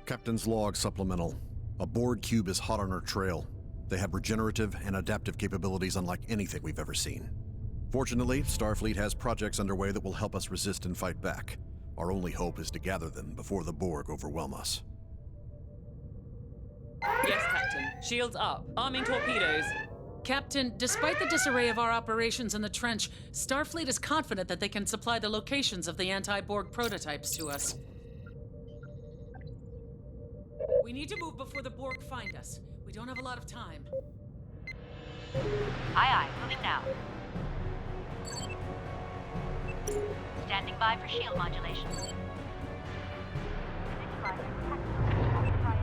Captain's log supplemental. A Borg cube is hot on our trail. They have regenerative and adaptive capabilities unlike anything we've ever seen. Fortunately, Starfleet has projects underway that will help us resist and fight back. Our only hope is to gather them before the Borg overwhelm us. Yes, Captain. Shields up. Arming torpedoes. Captain, despite the disarray of our operations in the trench, Starfleet is confident that they can supply the locations of the anti-Borg prototypes to us. We need to move before the Borg find us. We don't have a lot of time. Aye, moving now. Standing by for shield modulation.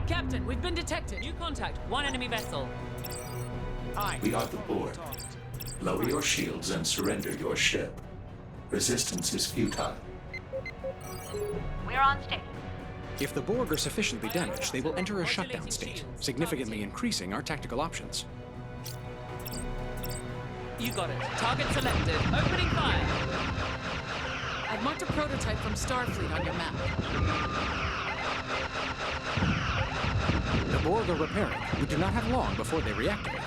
Captain, we've been detected. New contact. One enemy vessel. Aye. We are the Borg. Lower your shields and surrender your ship. Resistance is futile. We're on station. If the Borg are sufficiently damaged, they will enter a shutdown state, significantly increasing our tactical options. You got it. Target selected. Opening fire. I've marked a prototype from Starfleet on your map. The Borg are repairing. We do not have long before they reactivate.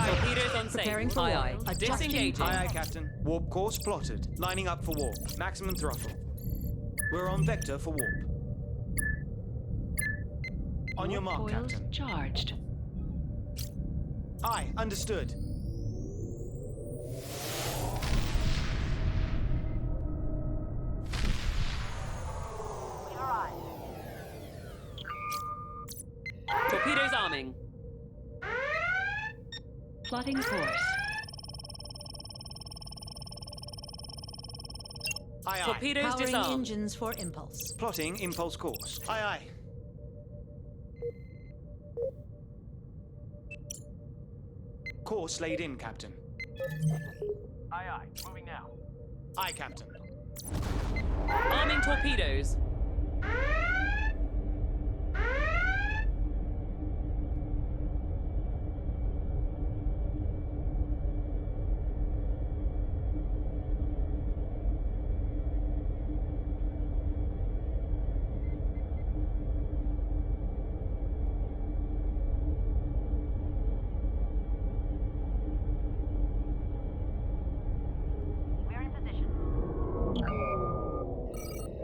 Torpedoes on safe. Preparing for warp. Disengaging. Aye, Captain. Warp course plotted. Lining up for warp. Maximum throttle. We're on vector for warp. On your mark, Captain. Charged. Aye, understood. We've arrived. Torpedoes arming. Plotting course. Aye, aye. Torpedoes Powering disarmed. engines for impulse. Plotting impulse course. Aye, aye. Course laid in, Captain. Aye, aye. Moving now. Aye, Captain. Arming torpedoes. We're in position.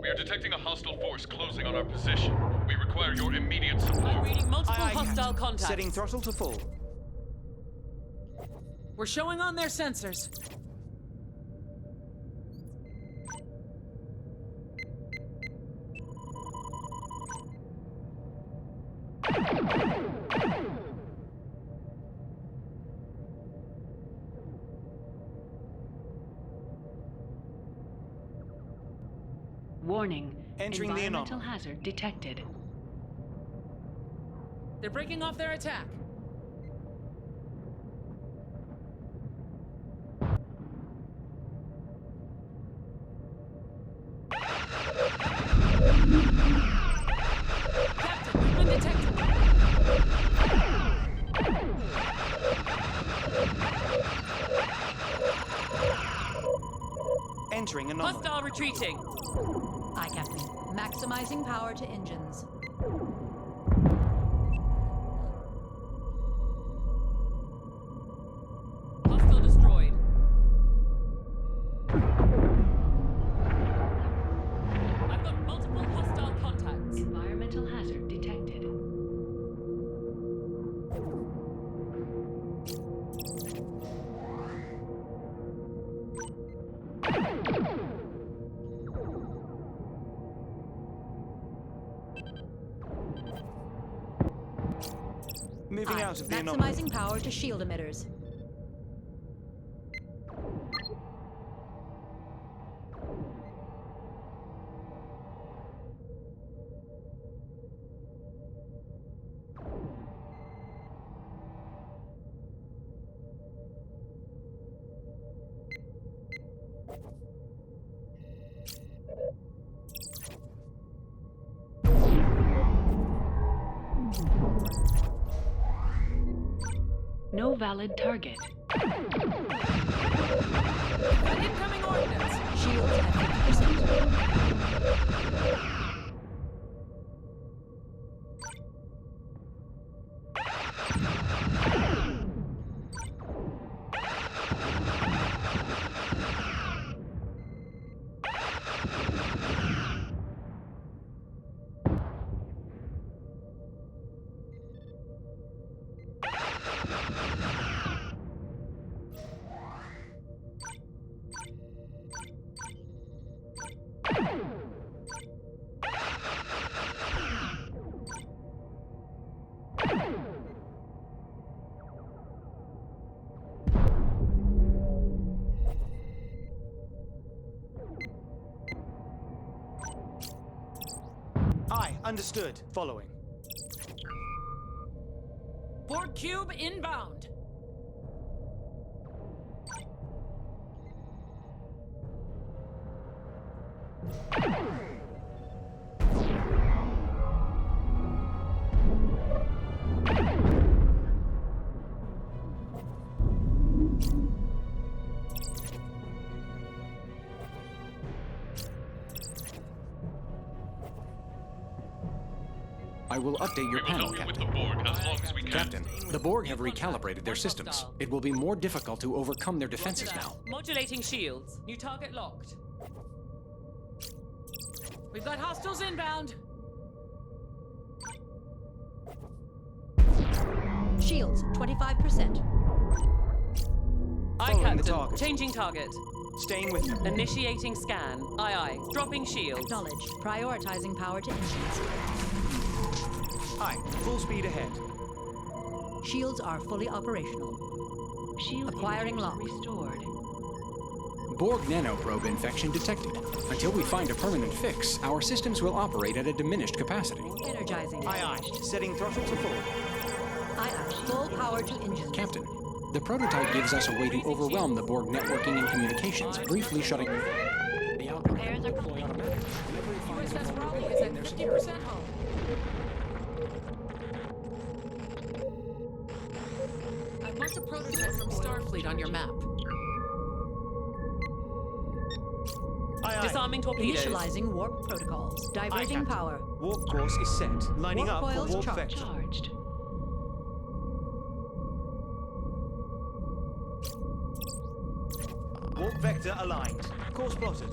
We are detecting a hostile force closing on our position. We require your immediate support. I'm reading multiple Aye, aye, hostile Captain. contacts. Setting throttle to full. We're showing on their sensors. Warning. Entering the Environmental anomaly. hazard detected. They're breaking off their attack. Captain, we've been detected. Entering anomaly. Hostile retreating. Aye, Captain. Maximizing power to engines. Hostile destroyed. I've got multiple hostile contacts. Environmental hazard detected. Moving Aye. out of the anomaly. Maximizing power to shield emitters. No valid target. Got incoming ordnance. Shields at 50%. understood. Following. Borg cube inbound. I will update your We will panel, help you with Captain. the Borg as long as we can. Captain, the Borg have recalibrated their systems. It will be more difficult to overcome their defenses now. Modulating shields. New target locked. We've got hostiles inbound. Shields, 25%. Aye, Following the Captain. target. Changing target. Staying with them. Initiating scan. Aye, aye. Dropping shields. Acknowledged. Prioritizing power to engines. Aye, full speed ahead. Shields are fully operational. Shield Acquiring images lock. restored. Borg nanoprobe infection detected. Until we find a permanent fix, our systems will operate at a diminished capacity. Energizing. Aye, aye. Setting throttle to full. Aye, aye. Full power to engines. Captain, the prototype gives us a way to overwhelm the Borg networking and communications, briefly shutting the algorithm. Repairs are complete. USS Raleigh is at 50% home. I've marked a prototype from Starfleet on your map. Aye, aye. Disarming torpedoes. Initializing warp protocols. Diverting Captain. power. Warp course is set. Lining Warp up for coils warp charged. vector. Charged. Warp vector aligned. Course plotted.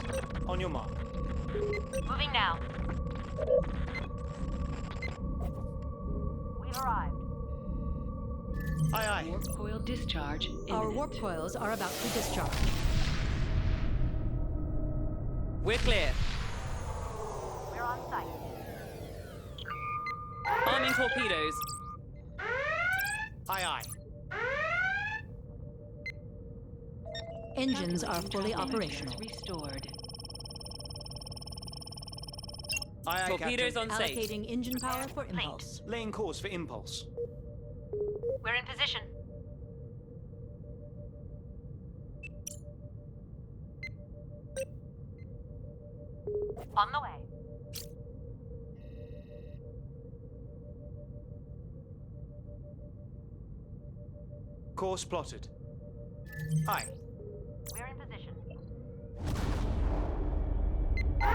On your mark. Moving now. We've arrived. Aye, aye. Warp coil discharge imminent. Our warp coils are about to discharge. We're clear. We're on site. Arming torpedoes. Aye, aye. Engines are fully Images operational. restored. Aye, aye, Torpedoes Captain. on safe. Allocating engine power for impulse. Laying course for impulse. We're in position. On the way. Course plotted. Aye. We're in position.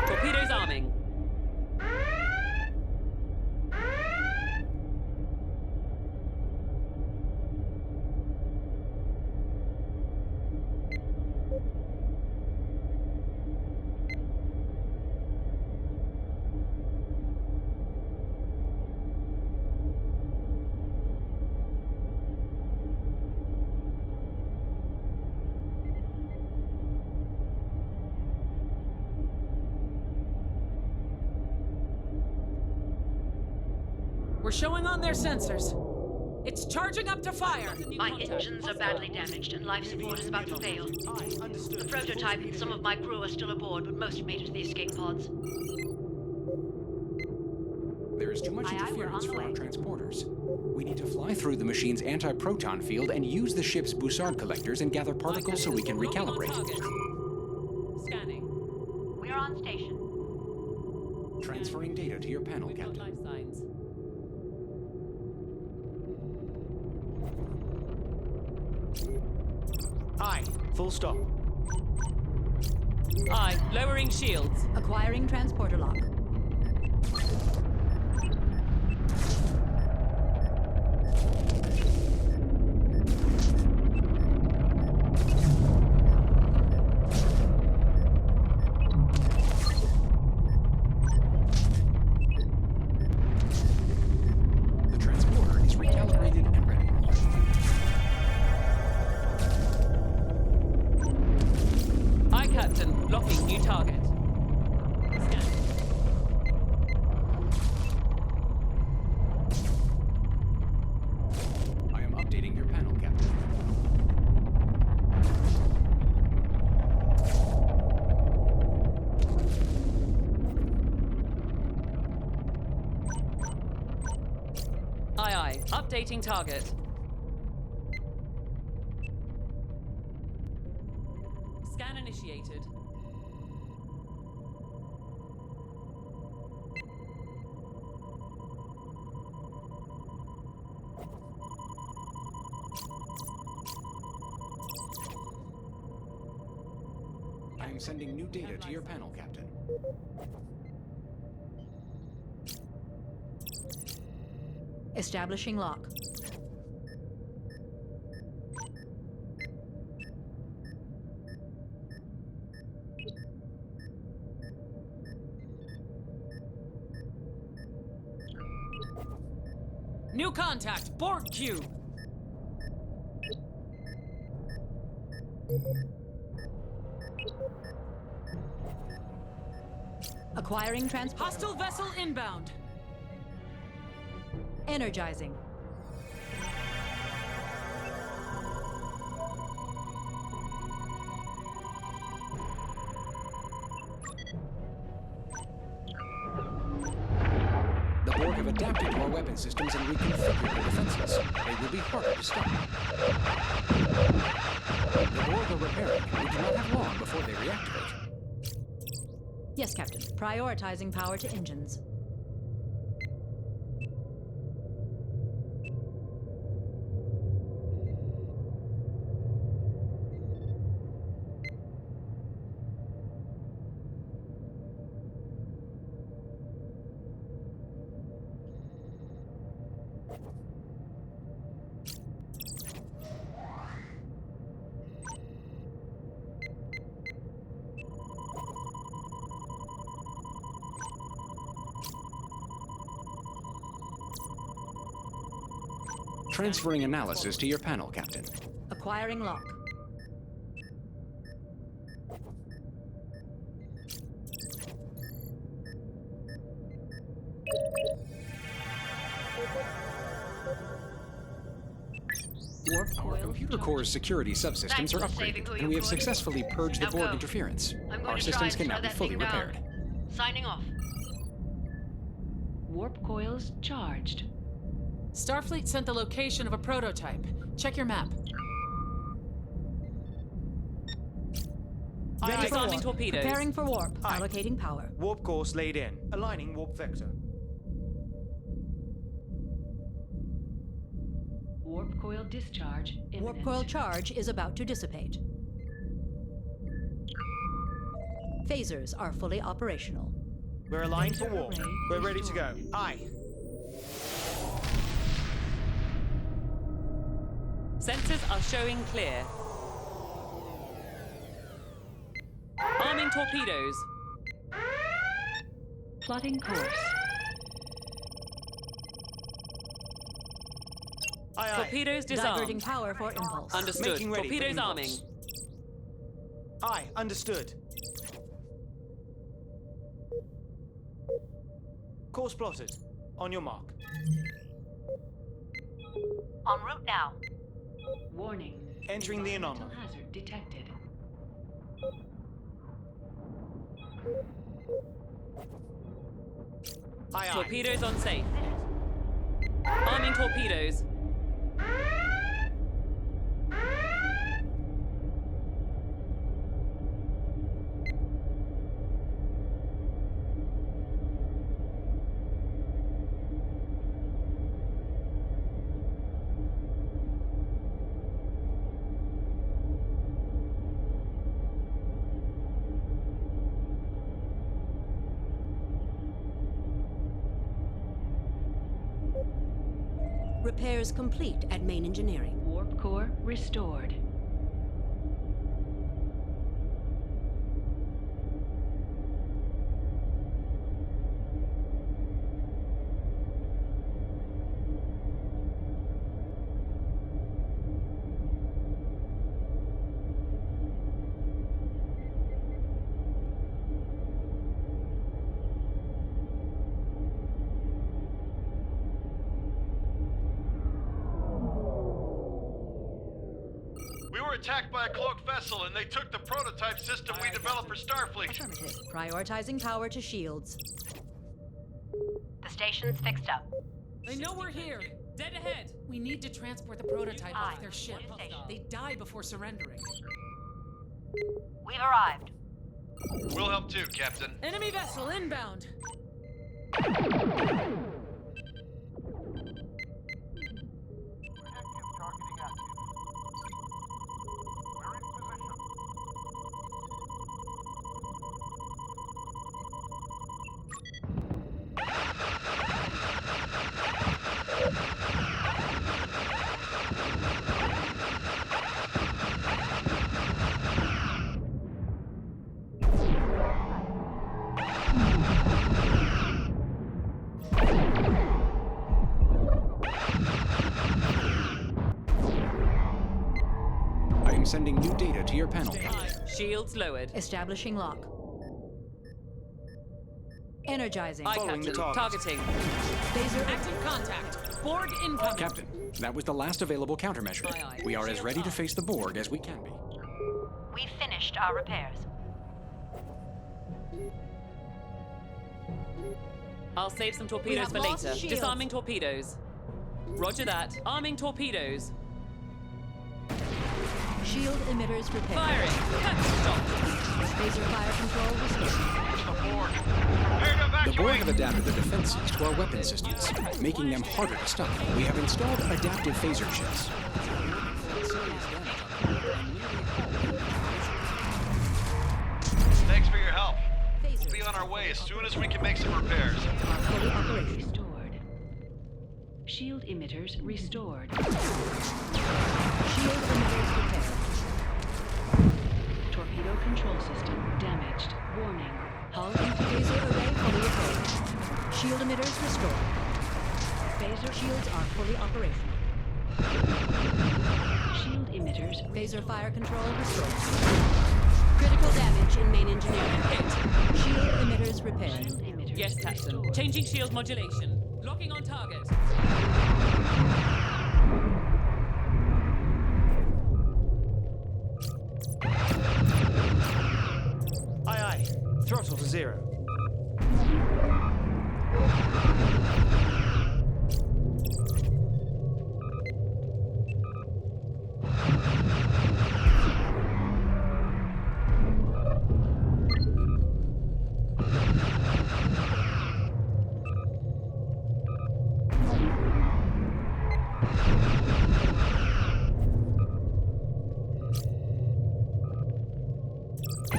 Torpedoes arming. We're showing on their sensors. It's charging up to fire. My engines are badly damaged and life support is about to fail. Aye, understood. The prototype and some of my crew are still aboard, but most made it to the escape pods. There is too much Aye, aye, we're interference on the for our way. transporters. We need to fly through the machine's anti-proton field and use the ship's Bussard collectors and gather particles so we can Locking on recalibrate. target. Scanning. We're on station. Transferring data to your panel, We've got Captain. life signs. Aye. Full stop. Aye. Lowering shields. Acquiring transporter lock. The transporter is recalibrated and ready. Aye, Captain. Locking new target. Scan. Aye, aye. Updating target. Scan initiated. I am sending new data to your panel, Captain. Establishing lock. New contact, Borg cube. Acquiring transport. Hostile vessel inbound. Energizing. The Borg have adapted to our weapon systems and reconfigured their defenses. They will be harder to stop. The Borg are repairing. We do not have long before they reactivate. Yes, Captain. Prioritizing power to engines. Transferring analysis to your panel, Captain. Acquiring lock. Warp Our coil. computer core's security subsystems Thanks are for saving upgraded, who and you we have could. successfully purged the Now Borg go. interference. I'm going Our to systems try can and now slow be that fully thing repaired. down. Signing off. Warp coils charged. Starfleet sent the location of a prototype. Check your map. Aye, aye. Disarming torpedoes. Preparing for warp. Aye. Allocating power. Warp course laid in. Aligning warp vector. Warp coil discharge imminent. Warp coil charge is about to dissipate. Phasers are fully operational. We're aligned for warp. Array We're ready to go. restored. Aye. Sensors are showing clear. Arming torpedoes. Plotting course. Aye, aye. Torpedoes Diverting disarmed. power for impulse. Understood. Making ready for Torpedoes arming. impulse. Aye, understood. Course plotted. On your mark. En route now. Warning. Entering the Environmental anomaly. hazard detected. Aye, aye. Torpedoes on safe. Arming torpedoes. Repairs complete at main engineering. Warp core restored. We were attacked by a cloaked vessel and they took the prototype system we developed for Starfleet. Affirmative. Prioritizing power to shields. The station's fixed up. They know we're here. Dead ahead. We need to transport the prototype off their Aye. ship. Station. They die before surrendering. We've arrived. We'll help too, Captain. Enemy vessel inbound. Objective targeting active. We're in position. I am sending new data to your panel. Shields lowered. Establishing lock. Energizing. Aye, Following the Captain. target. Targeting. Phaser Active contact. Borg incoming. Captain, that was the last available countermeasure. Aye, aye. We are as ready to face the Borg as we can be. We've finished our repairs. I'll save some We torpedoes have for lost later. shields. Disarming torpedoes. Roger that. Arming torpedoes. shield emitters repaired. Firing. Stop. Phaser fire control restored. It's the Borg. Prepare to The Borg evacuate! have adapted their defenses to our weapon systems, making them harder to stop. We have installed adaptive phaser shields. Thanks for your help. We'll Phasers be on our way as soon as we can make some repairs. are fully operational. Restored. Shield emitters restored. Shield emitters repaired. Torpedo control system damaged. Warning. Hull inferior. Phaser array fully repaired. Shield emitters restored. Phaser shields are fully operational. Shield emitters Phaser fire control restored. Critical damage in main engineering. Shield emitters repaired. Shield emitters Yes, Captain. restored. Changing shield modulation. Locking on target. Aye, aye. Throttle to 0.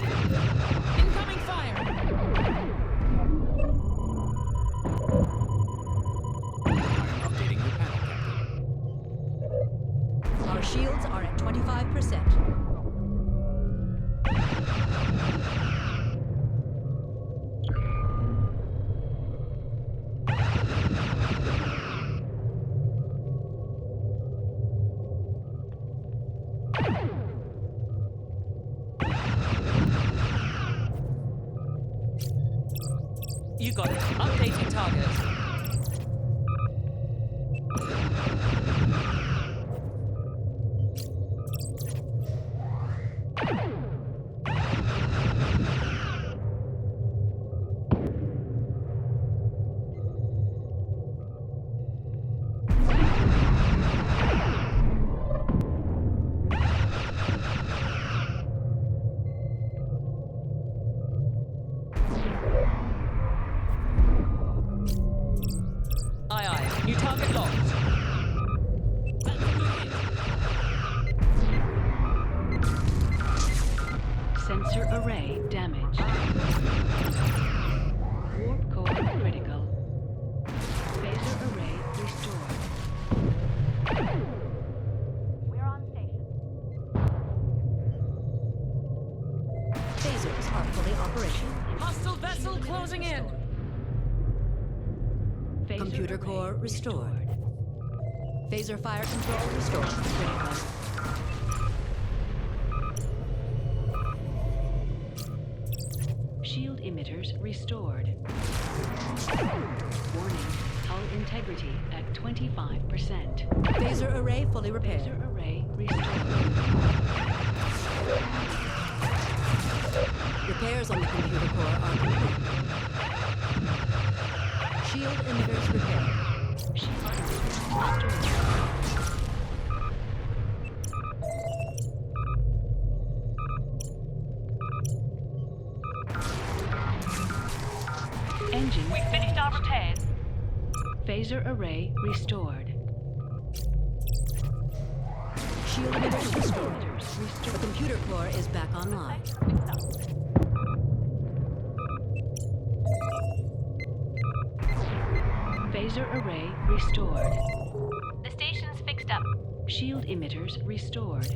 Incoming fire. Updating your panel, Captain. Our shields are at 25%. You got it. Updating target. Aye, aye. New target locked. That's a good hit. Sensor array damaged. Warp core critical. Phaser array restored. We're on station. Phasers are fully operational. Hostile vessel closing in. Phaser Computer array core restored. Phaser fire control restored. Critical. Shield emitters restored. Warning. Hull integrity at 25%. Phaser array fully repaired. Phaser array restored. Repairs on the computer core are complete. Shield emitters repaired. Engine. We finished our repairs. Phaser array restored. Shield emitters restored. The computer core is back online. Phaser array restored. The station's fixed up. Shield emitters restored.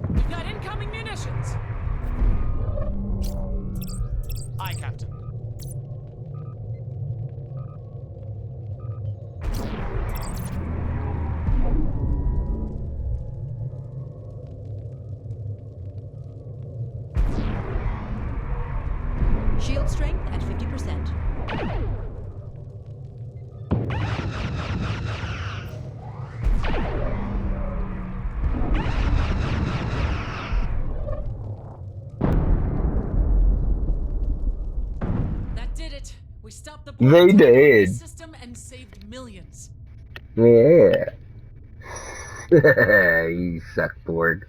We've got incoming munitions. Aye, Captain. Shield strength at 50%. That did it. We stopped the They Borg did. system and saved millions. Yeah. You suck, Borg.